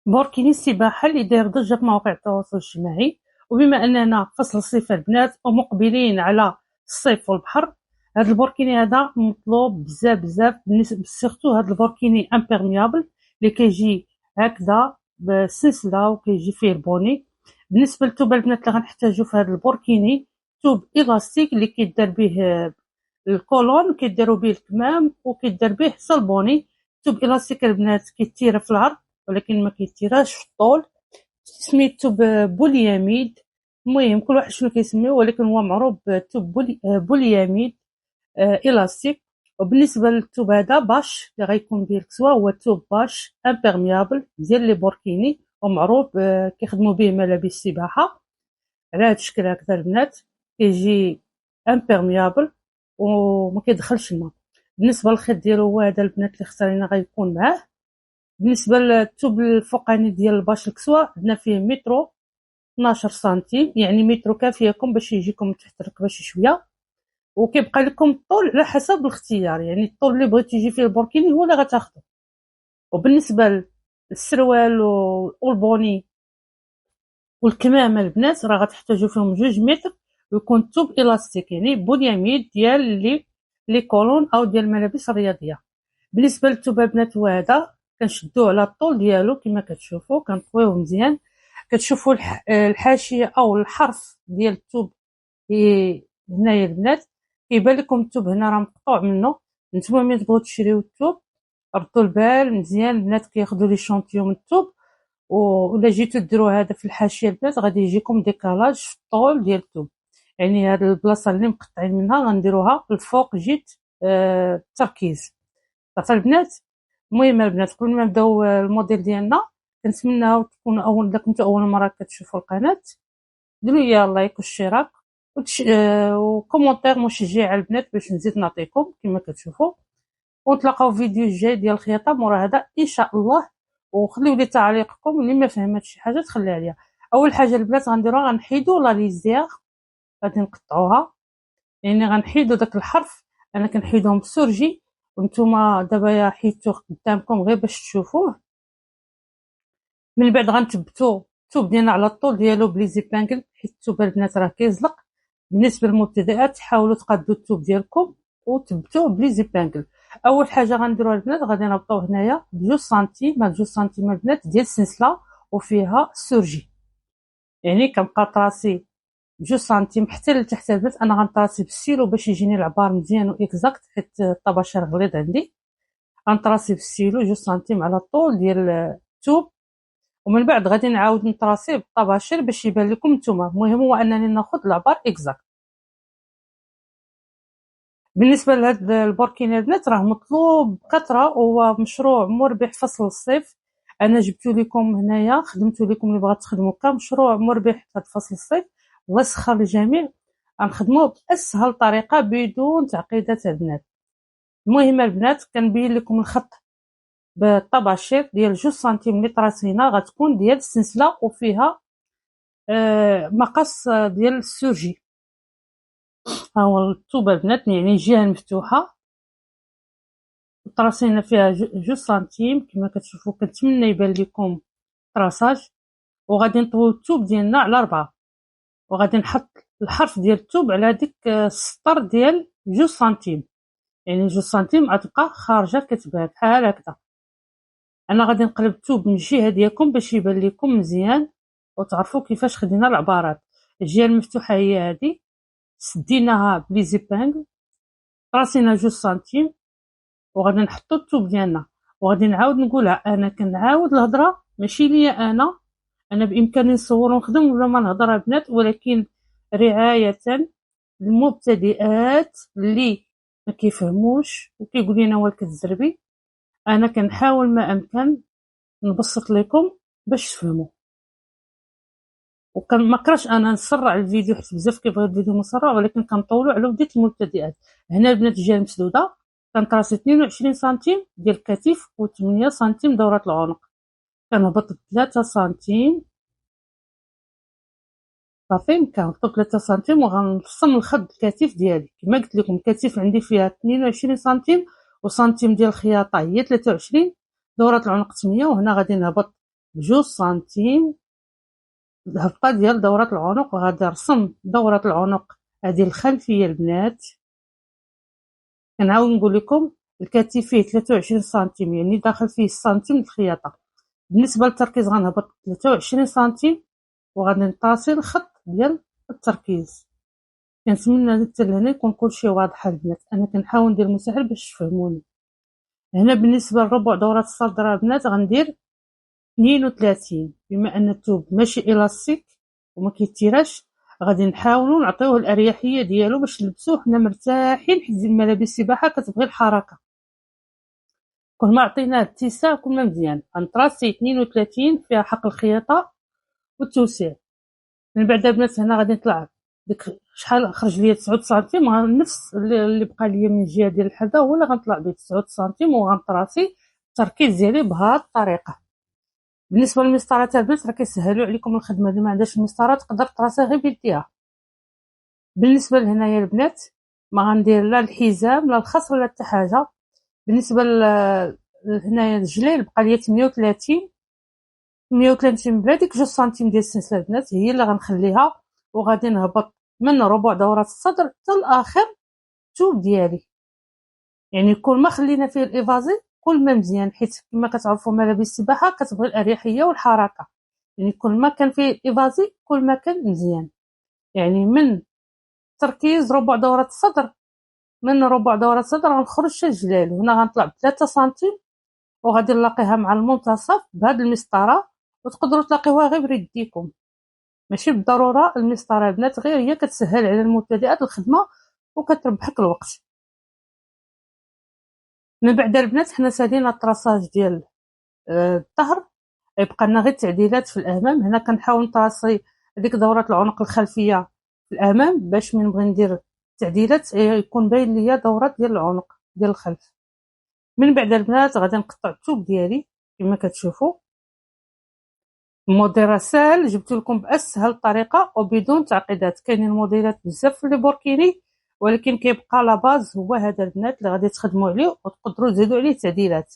بوركيني السباحة اللي داير ضجة في مواقع التواصل الاجتماعي. وبما أننا في فصل الصيف البنات ومقبلين على الصيف والبحر، هذا البوركيني هذا مطلوب بزاف بزاف، بالنسبة سيرتو هذا البوركيني امبيرميابل اللي كيجي هكذا بسلسلة وكيجي فيه البوني. بالنسبة للثوب البنات اللي غنحتاجو في هذا البوركيني، ثوب إلاستيك اللي كيدار به الكولون، كيدارو به الكمام وكيدار به حتى البوني. ثوب إلاستيك البنات كيتيرا في العرض ولكن ما كيتيراش في الطول، سميتو بولياميد. المهم كل واحد شنو كيسميوه، ولكن هو معروف بثوب بولياميد إلاستيك. وبالنسبة للثوب هذا باش اللي غيكون به الكسوة، هو ثوب باش امبيرميابل ديال لي بوركيني، ومعروف كيخدموا به ملابس السباحة على هاد الشكل هكذا البنات. كيجي امبيرميابل وما كيدخلش الماء. بالنسبة للخيط ديالو هو هذا البنات اللي اختارينا غيكون معاه. بالنسبة للثوب الفوقاني ديال الباش الكسوة عندنا فيه مترو 12 سنتيم، يعني مترو كافيكم باش يجيكم تحت الركبة شي شوية، وكيبقى لكم الطول على حسب الاختيار، يعني الطول اللي بغيتي يجي فيه البوركيني هو اللي غتاخدو. وبالنسبة للسروال والبوني والكمامة البنات راه غتحتاجو فيهم 2 متر، ويكون الثوب إلاستيك يعني بولياميد ديال لي كولون أو ديال الملابس الرياضية. بالنسبة للثوب البنات هو هذا، كنشدوه على الطول ديالو كما كتشوفوا، كنطويوه مزيان. كتشوفوا الحاشية أو الحرف ديال الثوب هنايا البنات، كيبان لكم الثوب هنا راه مقطوع منه. نتوما ملي تبغيو تشريو الثوب ردوا البال مزيان البنات، كياخدوا لي شونطيون من الثوب، ولا جيتو ديروا هذا في الحاشية البنات غادي يجيكم ديكالاج في الطول ديال الثوب، يعني هاد البلاصة اللي مقطعين منها غنديروها الفوق جيت التركيز صافي البنات. المهم البنات قبل ما نبداو الموديل ديالنا، كنتمناو تكونوا اذا كنتو اول مره كتشوفوا القناه ديروا لي لايك واشتراك وكومونتير مشجع على البنات باش نزيد نعطيكم كما كتشوفوا. ونتلاقاو في فيديو جاي ديال الخياطه مورا هذا ان شاء الله. وخليو لي تعليقكم اللي ما فهمتش شي حاجه تخلي عليها. اول حاجه البنات غنديروها غنحيدوا لا ليزير، غادي نقطعوها، يعني غنحيدوا داك الحرف، انا كنحيدهم بسورجي وانتوما دابا حيدتوه قدامكم غير باش تشوفوه. من بعد غنثبتوا الثوب ديالنا على الطول ديالو بلي زيبانكل، حيت الثوب البنات راه كيزلق. بالنسبه للمبتدئات حاولوا تقادوا الثوب ديالكم وتثبتوه بلي زيبانكل. اول حاجه غنديروها البنات غادي نربطوه هنايا ب2 سنتيم، هاد 2 سنتيم البنات ديال السلسله وفيها السورجي، يعني كنبقى طراسي 2 سنتيم حتى لتحت البنات. انا غنطراسي بالسيلو باش يجيني العبار مزيان واكزاكت، حيت الطباشير غليظ عندي. غنطراسي بالسيلو 2 سنتيم على الطول ديال الثوب، ومن بعد غادي نعاود نطراسيه بالطباشير باش يبان لكم نتوما. المهم هو انني ناخذ العبار اكزاكت. بالنسبه لهاد البوركيني البنات راه مطلوب بكثره، وهو مشروع مربح فصل الصيف. انا جبتو لكم هنايا، خدمتو لكم اللي بغات تخدمو كمشروع مربح في هاد فصل الصيف. الله يسخر الجميع، غنخدموه باسهل طريقه بدون تعقيدات البنات. المهم البنات كنبين لكم الخط بالطباشير ديال 2 سنتيم اللي طراسينا، غتكون ديال السلسله وفيها مقص ديال السورجي. ها هو الثوب البنات، يعني الجهه المفتوحه طراسينا فيها 2 سنتيم كما كتشوفوا. كنتمنى يبان لكم طراساج. وغادي نطويو الثوب ديالنا على 4، وغادي نحط الحرف ديال الثوب على ديك السطر ديال 2 سنتيم، يعني 2 سنتيم غتبقى خارجه كتبان بحال هكذا. انا غادي نقلب الثوب من الجهه ديالكم باش يبان لكم مزيان وتعرفوا كيفاش خدينا العبارات. الجهه المفتوحه هي هذه، سديناها بلي زيبانغ، راسينا 2 سنتيم، وغادي نحطو الثوب ديالنا. وغادي نعاود نقولها، انا كنعاود الهضره ماشي ليا انا بامكاني نصور ونخدم ولا ما نهضر البنات، ولكن رعايه للمبتدئات اللي ما كيفهموش وكيقول لنا واه كتزربي. انا كنحاول ما امكن نبسط لكم باش تفهموا، ما كرهش انا نسرع الفيديو حيت بزاف كيبغيو الفيديو مسرع، ولكن كنطولوا على ودية المبتدئات. هنا البنات الجهه المسدوده كنطراسي 22 سنتيم ديال الكتف و8 سنتيم دوره العنق، كنهبط 3 سنتيم صافي. كنهبط 3 سنتيم وغنرسم الخد الكتف ديالي. كما قلت لكم الكتف عندي فيها 22 سنتيم، وسنتيم ديال الخياطه هي 23، دوره العنق 8، وهنا غادي نهبط ب2 سنتيم الهبطة ديال دورة العنق، وغادي نرسم دورة العنق هذه الخلفية البنات. كنعاود نقول لكم الكتف فيه 23 سنتيم، يعني داخل فيه سنتيم الخياطة. بالنسبة للتركيز غنهبط 23 سنتيم وغادي نطاسي الخط ديال التركيز. كنتمنى حتى لهنا يكون كلشي واضح البنات، انا كنحاول ندير المسهل باش تفهموني. هنا بالنسبة لربع دورة الصدر البنات غندير 32، بما ان الثوب ماشي الاستيك وما كيتيراش، غادي نحاولوا نعطيوه الاريحيه ديالو باش نلبسوه حنا مرتاحين، حيت ملابس السباحه كتبغي الحركه. كل ما عطيناه اتساع كل ما مزيان. غنطراسي 32 فيها حق الخياطه والتوسيع. من بعد البنات هنا غادي نطلع ديك شحال خرج ليا 9 سنتيم، نفس اللي بقى ليا من الجهه ديال الحدا هو اللي غنطلع به 9 سنتيم، وغنطراسي التركيز ديالي بهذه الطريقه. بالنسبه للمسطرات البنات راه كيسهلوا عليكم الخدمه، اللي ما عندهاش المسطرات تقدر تراسها غير بيديها. بالنسبه لهنايا البنات ما غندير لا الحزام لا الخص ولا حتى حاجه. بالنسبه لهنايا الجليل بقى ليا 38 بلا ديك 2 سنتيم ديال السلسله البنات هي اللي غنخليها، وغادي نهبط من ربع دوره الصدر حتى لاخر الثوب ديالي. يعني كل ما خلينا فيه الافازي كل ما مزيان، حيت كما كتعرفوا ملابس السباحه كتبغي الاريحيه والحركه، يعني كل ما كان فيه الافازي كل ما كان مزيان. يعني من تركيز ربع دوره الصدر، من ربع دوره الصدر غنخرج حتى الجلال، وهنا غنطلع ب3 سنتيم وغادي نلاقيها مع المنتصف بهاد المسطره، وتقدروا تلاقيوها غير بريديكم، ماشي بالضروره المسطره البنات، غير هي كتسهل على المبتدئات الخدمه وكتربحك الوقت. من بعد البنات حنا سالينا الطراساج ديال الظهر، يبقى لنا غير التعديلات في الامام. هنا كنحاول نطراسي هذيك دوره العنق الخلفيه في الامام باش من نبغي ندير التعديلات يكون باين ليا دوره ديال العنق ديال الخلف. من بعد البنات غادي نقطع الثوب ديالي كما كتشوفوا. الموديل ساهل، جبت لكم باسهل طريقه وبدون تعقيدات. كاينين موديلات بزاف في البوركيني، ولكن كيبقى لا باز هو هذا البنات اللي غادي تخدموا عليه وتقدروا تزيدوا عليه تعديلات.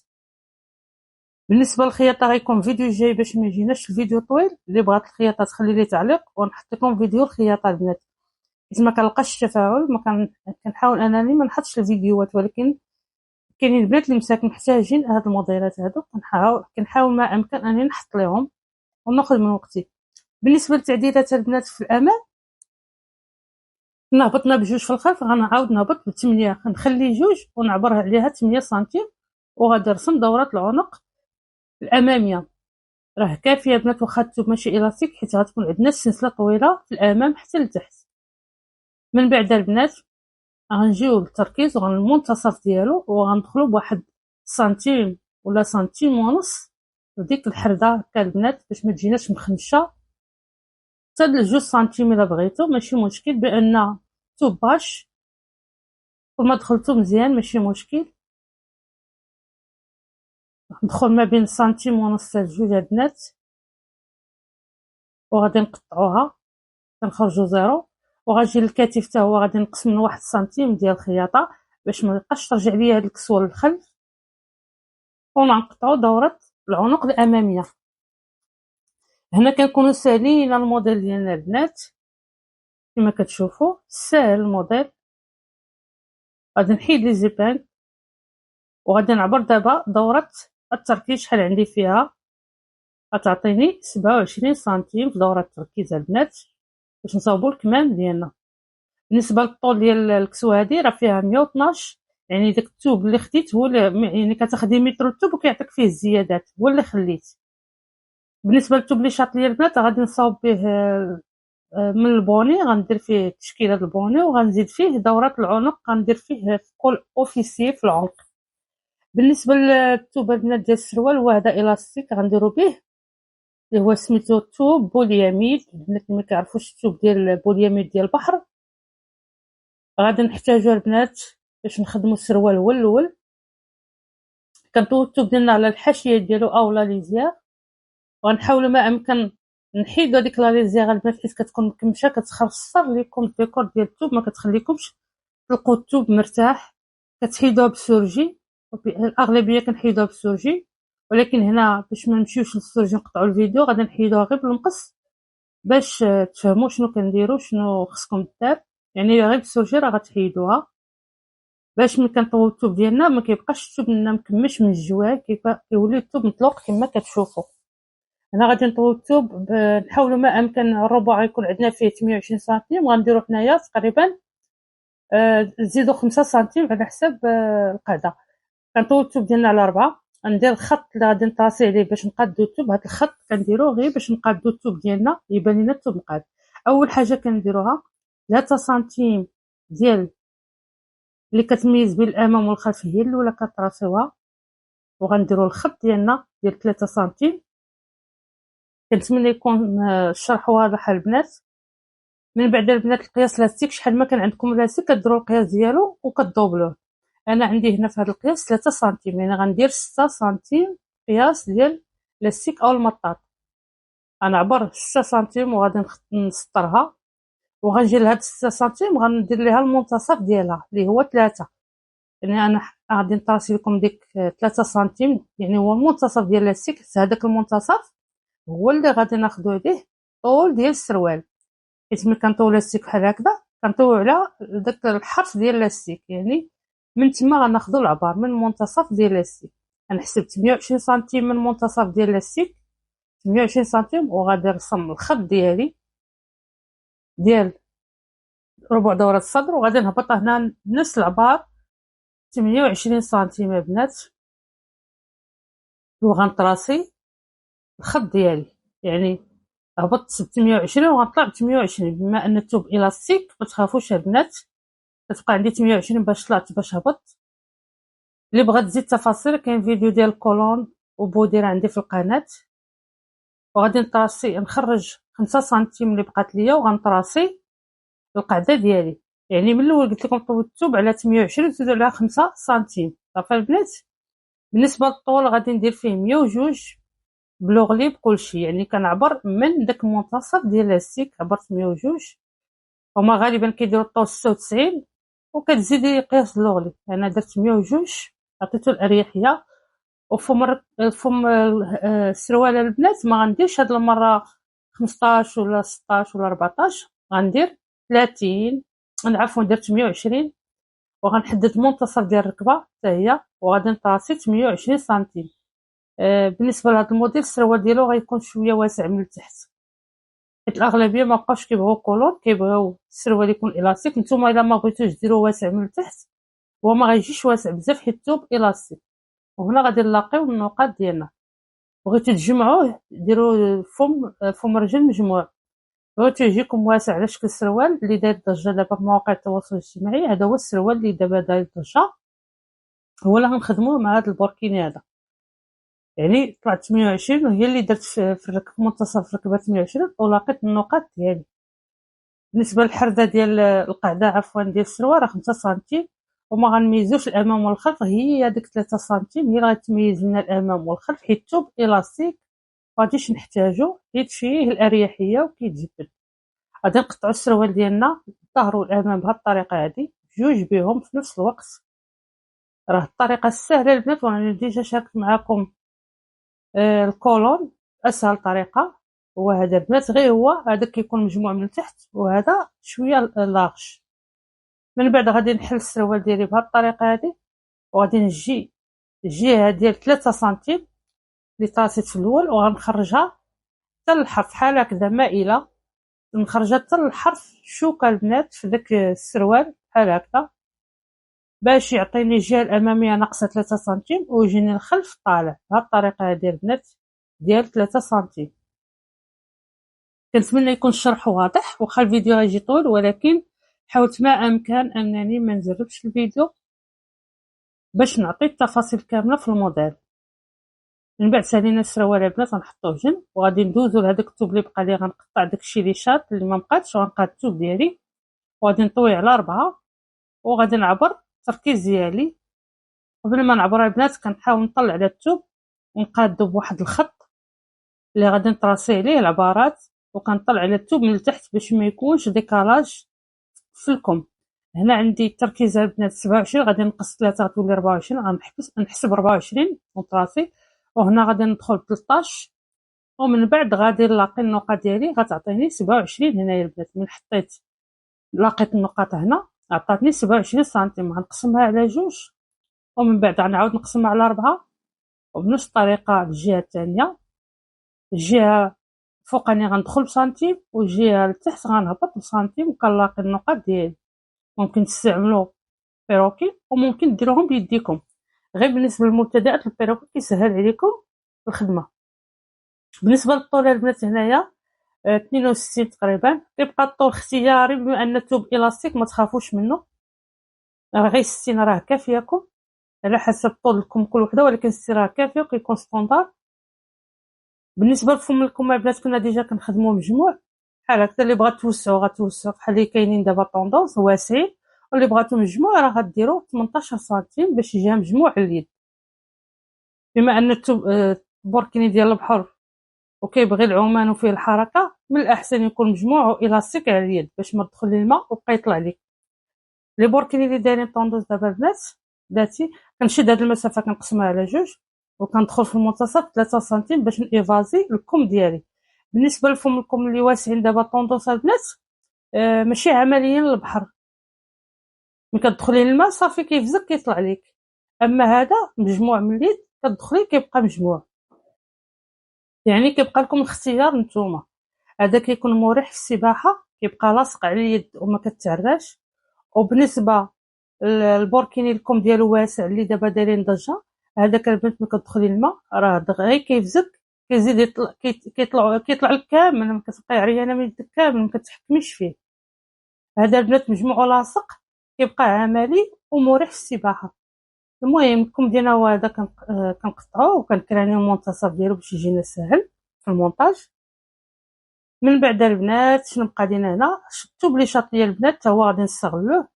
بالنسبه للخياطه غيكون فيديو جاي باش ما يجيناش الفيديو طويل. اللي بغات الخياطه تخلي لي تعليق ونحط لكم فيديو الخياطه البنات، حيت ما كنلقاش التفاعل. ما كنحاول انني ما نحطش الفيديوهات، ولكن كاينين البنات اللي مساكن محتاجين هاد الموديلات هادو، كنحاول ما امكن انني نحط لهم وناخذ من وقتي. بالنسبه للتعديلات البنات في الامام هبطنا ب2 في الخلف، غنعاود نهبط ب8، غنخلي 2 ونعبر عليها 8 سنتيم، وغادي نرسم دوره العنق الاماميه. راه كافيه البنات واخا الثوب ماشي الاستيك، حيت غتكون عندنا السلسله طويله في الامام حتى لتحت. من بعد البنات غنجيو للتركيز وغنمنتصف ديالو، وغندخلو بواحد سنتيم ولا سنتيم ونص لديك الحرده هكا البنات باش ما تجيناش مخنشه، حتى ل2 سنتيم الا بغيتو ماشي مشكل، بان الثوب باش كل ما دخلتو مزيان ماشي مشكل. ندخل ما بين سنتيم ونص حتى ل2 البنات، وغادي نقطعوها كنخرجو 0. وغاجي للكتف حتى هو غادي نقص من 1 سنتيم ديال الخياطه باش ما يبقاش ترجع ليا هاد الكسوه للخلف، ونقطعو دوره العنق الاماميه. هنا كنكونوا ساليين الموديل ديالنا البنات كما كتشوفوا، ساهل الموديل. غادي نحيد لي زيبان وغادي نعبر دابا دوره التركيز. شحال عندي فيها؟ غتعطيني 27 سنتيم في دوره التركيز البنات باش نصاوبوا الكمام ديالنا. بالنسبه للطول ديال الكسوه هذه راه فيها 112، يعني داك الثوب اللي خديت هو يعني كتاخدي متر الثوب وكيعطيك فيه الزيادات هو اللي خليت. بالنسبه للثوب اللي شاط ليا البنات غادي نصاوب به من البوني، غندير فيه تشكيله البوني وغنزيد فيه دوره العنق، غندير فيه كول اوفيسي في العنق. بالنسبه للثوب البنات ديال السروال هو هذا الاستيك غنديرو به، اللي هو سميتو الثوب بولياميد. البنات اللي ما كيعرفوش الثوب ديال البولياميد ديال البحر غادي نحتاجو البنات باش نخدمو السروال هو الاول. كنطوي الثوب ديالنا على الحاشيه ديالو اولا ليزياغ، وغنحاولوا ما امكن نحيدو هذيك لا ليزياغ البنات حيت كتكون مكمشه كتخسر لكم الديكور ديال الثوب، ما كتخليكمش تلقوا الثوب مرتاح. كتحيدوها بالسورجي، الاغلبيه كنحيدوها بالسورجي ولكن هنا باش ما نمشيوش للسورجي نقطعوا الفيديو غادي نحيدوها غير بالمقص باش تفهموا شنو كنديروا شنو خصكم دار. يعني غير بالسورجي راه غتحيدوها باش ملي كنطويو الثوب ديالنا ما كيبقاش الثوب لنا مكمش من الجوار، كيولي الثوب مطلوق كما كتشوفوا. هنا غادي نطويو الثوب نحاولوا ما امكن الربع يكون عندنا فيه 28 سنتيم، غنديروا حنايا تقريبا نزيدوا 5 سنتيم على حساب القاعده. كنطويو الثوب ديالنا على 4، ندير الخط اللي غادي نطاسي عليه باش نقادو الثوب. هذا الخط كنديروه غير باش نقادو الثوب ديالنا يبان لنا الثوب مقاد. اول حاجه كنديروها 3 سنتيم ديال اللي كتميز بين الامام والخلف هي الاولى كطراسيوها، وغنديروا الخط ديالنا ديال 3 سنتيم. كنتمنى يكون الشرح واضح البنات. من بعد البنات القياس لاستيك شحال ما كان عندكم لاستيك كديروا القياس ديالو وكتدوبلوه. انا عندي هنا في هذا القياس 3 سنتيم، يعني غندير 6 سنتيم قياس ديال لاستيك او المطاط. غنعبر 6 سنتيم وغادي نسطرها، وغنجي لهاد 6 سنتيم غندير ليها المنتصف ديالها اللي هو 3. يعني انا غادي نطراسي لكم ديك 3 سنتيم، يعني هو المنتصف ديال لاستيك. هذاك المنتصف هو اللي غادي ناخذ عليه طول ديال السروال، حيت ملي كنطوي لاستيك بحال هكذا كنطوي على داك الحرف ديال لاستيك، يعني من تما غناخذوا العبار من المنتصف ديال لاستيك. غنحسب 28 سنتيم من المنتصف ديال لاستيك، 28 سنتيم، وغادي نرسم الخط ديالي ديال ربع دورة الصدر، وغادي نهبط هنا نفس العبار 28 سنتيم البنات، وغنطراسي الخط ديالي. يعني هبطت ب 28 وغنطلع ب 28. بما ان الثوب الاستيك ما تخافوش البنات، كتبقى عندي 28 باش طلعت باش هبط. اللي بغات تزيد تفاصيل كاين فيديو ديال الكولون وبودير عندي في القناه. وغادي نطراسي نخرج 5 سنتيم اللي بقات ليا وغنطراسي القاعده ديالي. يعني من الاول قلت لكم طويت الثوب على 28 نزيدو عليها 5 سنتيم. صافي البنات. بالنسبه للطول غادي ندير فيه 102 بلوغلي بكلشي، يعني كنعبر من داك المنتصف ديال لاستيك عبرت 102. هما غالبا كيديروا الطول 96 وكتزيدي قياس اللوغلي. انا درت 102 عطيتو الاريحيه. وفم السروال البنات ما غنديرش هاد المره 15 ولا 16 ولا 14، غندير 30. عفوا درت 120 وغنحدد منتصف ديال الركبه حتى هي، وغادي نطاسي 28 سنتيم. بالنسبه لهذا الموديل السروال ديالو غيكون شويه واسع من التحت، حيت الاغلبيه ما بقاوش كيبغيو كولور، كيبغيو السروال يكون الاستيك. نتوما الا ما بغيتوش ديروا واسع من التحت هو ما غيجيش واسع بزاف حيت الثوب الاستيك. وهنا غادي نلاقيو النقاط ديالنا. بغيتو تجمعوه ديروا فم رجل مجموع. بغيتو يجيكم واسع على شكل السروال اللي داير ضجه دابا في مواقع التواصل الاجتماعي، هذا هو السروال اللي دابا داير ضجه، هو اللي غنخدموه مع هذا البوركيني هذا. يعني طلعت 28 وهي اللي درت في الركب منتصف الركبه 28 ولقيت النقاط ديالي. بالنسبه للحرده ديال القاعده عفوا ديال السروال راه 5 سنتيم، وما غنميزوش الامام والخلف، هي ديك 3 سنتيم هي اللي غتميز لنا الامام والخلف، حيت الثوب الاستيك مغاديش نحتاجو حيت فيه الاريحيه وكيتجبد. غادي نقطعوا السروال ديالنا الظهر والامام بهذه الطريقه هذه جوج بهم في نفس الوقت. راه الطريقه السهله البنات، وانا ديجا شاركت معكم الكولون اسهل طريقه هو هذا البنات، غير هو هذا كيكون مجموع من التحت وهذا شويه لاغش. من بعد غادي نحل السروال ديالي بهذه الطريقه هذه، وغادي نجي الجهه ديال 3 سنتيم اللي طاسيت في الاول وغنخرجها حتى للحرف بحال هكذا مائله، نخرجها حتى للحرف شوكه البنات في داك السروال بحال هكذا باش يعطيني الجهه الاماميه ناقصه 3 سنتيم ويجيني الخلف طالع بهذه الطريقه هذه البنات ديال 3 سنتيم. كنتمنى يكون الشرح واضح، واخا الفيديو غيجي طويل ولكن حاولت ما امكن انني ما نزربش الفيديو باش نعطي التفاصيل كامله في الموديل. من بعد سالينا السروال البنات غنحطوه جنب، وغادي ندوزو لهداك الثوب اللي بقى لي، غنقطع داكشي اللي شاط اللي ما بقاتش وغنقاد الثوب ديالي وغادي نطوي على 4 وغادي نعبر التركيز ديالي. قبل ما نعبر البنات كنحاول نطلع على الثوب ونقادو بواحد الخط اللي غادي نطراسي عليه العبارات، وكنطلع على الثوب من التحت باش ما يكونش ديكالاج في الكم. هنا عندي التركيز البنات 27، غادي نقص 3 غتولي 24، غنحسب 24 ونطراسي وهنا غادي ندخل 13 ومن بعد غادي نلاقي النقط ديالي غتعطيني 27. هنايا البنات من حطيت لاقيت النقاط هنا عطاتني 27 سنتيم. غنقسمها على 2 ومن بعد غنعاود نقسمها على 4 وبنفس الطريقه الجهه الثانيه. الجهه الفوقانيه غندخل بسنتيم والجهه لتحت غنهبط بسنتيم وكنلاقي النقط ديالي. ممكن تستعملوا بيروكي وممكن ديروهم بيديكم، غير بالنسبه للمبتدئات البيروكي كيسهل عليكم الخدمه. بالنسبه للطول البنات هنايا 62 تقريبا. كيبقى الطول اختياري، بما ان الثوب الاستيك ما تخافوش منه، غير 60 راه كافياكم على حسب طولكم كل وحده، ولكن 60 راه كافيه وكيكون ستوندار. بالنسبه لفم الكم البنات كنا ديجا كنخدموا مجموع بحال هكا، اللي بغات توسعوا غتوسعوا بحال اللي كاينين دابا طوندونس واسعين، واللي بغاتو مجموع راه غديروا 18 سنتيم باش يجيها مجموع على اليد. بما ان البوركيني ديال البحر وكيبغي العمان وفيه الحركه، من الاحسن يكون مجموع الاستيك على اليد باش ما تدخل الماء وبقى يطلع لك. لي بوركيني اللي دايرين طوندوس دابا البنات ذاتي كنشد هاد المسافه كنقسمها على 2 وكندخل في المنتصف 3 سنتيم باش نيفازي الكم ديالي. بالنسبه لفم الكم اللي واسعين دابا طوندوس البنات ماشي عمليين للبحر، ملي كتدخلي للماء صافي كيفزك كيطلع لك. اما هذا مجموع من اليد كتدخلي كيبقى مجموع، يعني كيبقى لكم الاختيار نتوما. هذا كيكون مريح في السباحه، كيبقى لاصق على اليد وما كتعراش. وبالنسبه للبوركيني الكم ديالو واسع اللي دابا دايرين ضجه، هذاك البنت ملي كتدخلي الماء راه دغيا كيفزك كيزيد يطلع كيطلع لك كامل، ما كتبقاي عريانه من يدك كامل ما كتحكميش فيه. هذا البنات مجموع لاصق كيبقى عملي ومريح في السباحه. المهم الكم ديالنا هو هذا كنقطعوه وكنكرانيو المنتصف ديالو باش يجينا سهل في المونتاج. من بعد البنات شنو بقى لينا هنا؟ الثوب اللي شاط ليا البنات حتى هو غادي نستغلوه.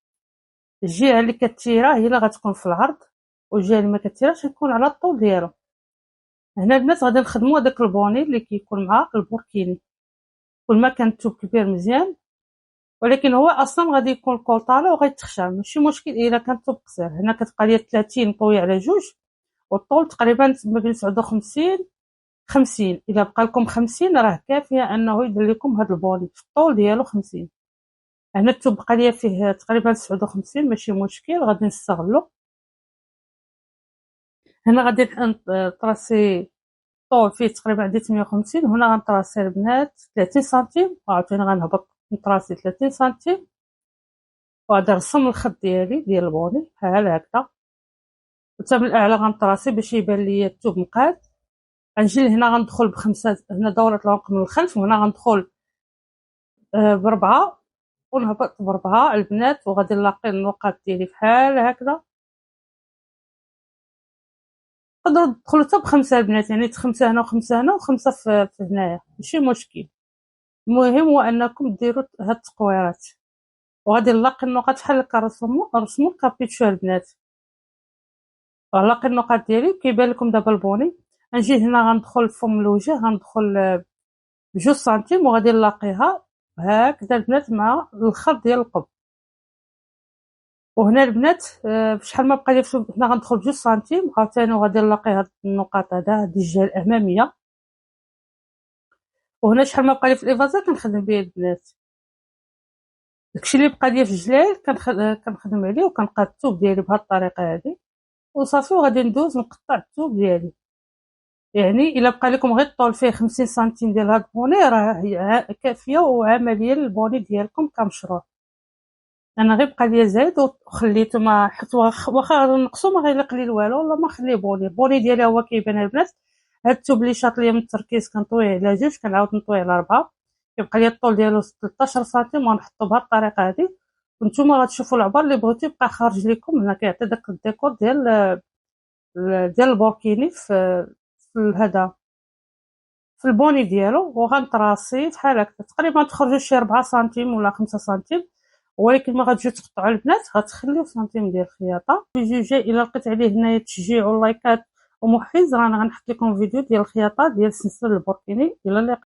الجهه اللي كتيره هي اللي غتكون في العرض، والجهه اللي ما كتيراش غتكون على الطول ديالو. هنا البنات غادي نخدموا هذاك البوني اللي كيكون مع البوركيني. كل ما كان الثوب كبير مزيان، ولكن هو اصلا غادي يكون الكول طالع وغيتخشى، ماشي مشكل الا كان الثوب قصير. هنا كتبقى ليا 30 طوي على 2 والطول تقريبا ما بين 59 50. الا بقى لكم 50 راه كافيه انه يدير لكم هذا البوني في الطول ديالو 50. هنا الثوب بقى ليا فيه تقريبا 59 ماشي مشكل غادي نستغلو. هنا غادي نطراسي الطول فيه تقريبا عندي 58. هنا غنطراسي البنات 30 سنتيم وعاوتاني غنهبط نطراسي 30 سنتيم وغادي نرسم الخط ديالي ديال البوني بحال هكذا. حتى من الاعلى غنطراسي باش يبان ليا الثوب مقاد. غنجي لهنا غندخل ب5 هنا دورة العنق من الخلف، وهنا غندخل ب4 ونهبط ب4 البنات، وغادي نلاقي النقاط ديالي بحال هكذا. تقدروا تدخلوا حتى ب5 البنات، يعني 5 هنا و5 هنا و5 في هنايا ماشي مشكل. المهم هو انكم ديروا هاد التقويرات. وغادي نلاقي النقاط بحال هكا رسموا الكابيتشو البنات. غنلاقي النقاط ديالي كيبان لكم دابا البوني. غنجي هنا غندخل فم الوجه، غندخل ب2 سنتيم وغادي نلاقيها هكذا البنات مع الخط ديال القب. وهنا البنات بشحال ما بقى لي هنا غندخل ب2 سنتيم عاوتاني وغادي نلاقي هاد النقاط هذه الجهه الاماميه. وهنا شحال ما بقى لي في الافازا كنخدم به البنات. داكشي اللي بقى لي في الجلال كنخدم عليه وكنقاد الثوب ديالي بهاد الطريقه هذه وصافي. وغادي ندوز نقطع الثوب ديالي. يعني الا بقى لكم غير الطول فيه 50 سنتيم ديال هاد البوني راه كافيه وعمليه للبوني ديالكم كمشروع. انا غير بقى ليا زايد وخليته ما حيت واخا نقصو ما غيليق لي والو والله ما خليه البوني ديالي هو كيبان البنات. هاد الثوب اللي شاط ليا من التركيز كنطويه على 2 كنعاود نطويه على 4 كيبقى ليا الطول ديالو 13 سنتيم وغنحطو بهاد الطريقه هادي. وانتوما غتشوفوا العبار اللي بغيتو يبقى خارج لكم. هنا كيعطي داك الديكور ديال البوركيني في هذا في البوني ديالو. وغنطراسي بحال هكا تقريبا تخرجوا شي 4 سنتيم ولا 5 سنتيم، ولكن ما غتجيو تقطعوا البنات غتخليو سنتيم ديال الخياطه. الفيديو جاي الا لقيت عليه هنايا تشجيع ولايكات ومحفز رانا غنحط لكم فيديو ديال الخياطه ديال سلسله البوركيني. الى اللقاء.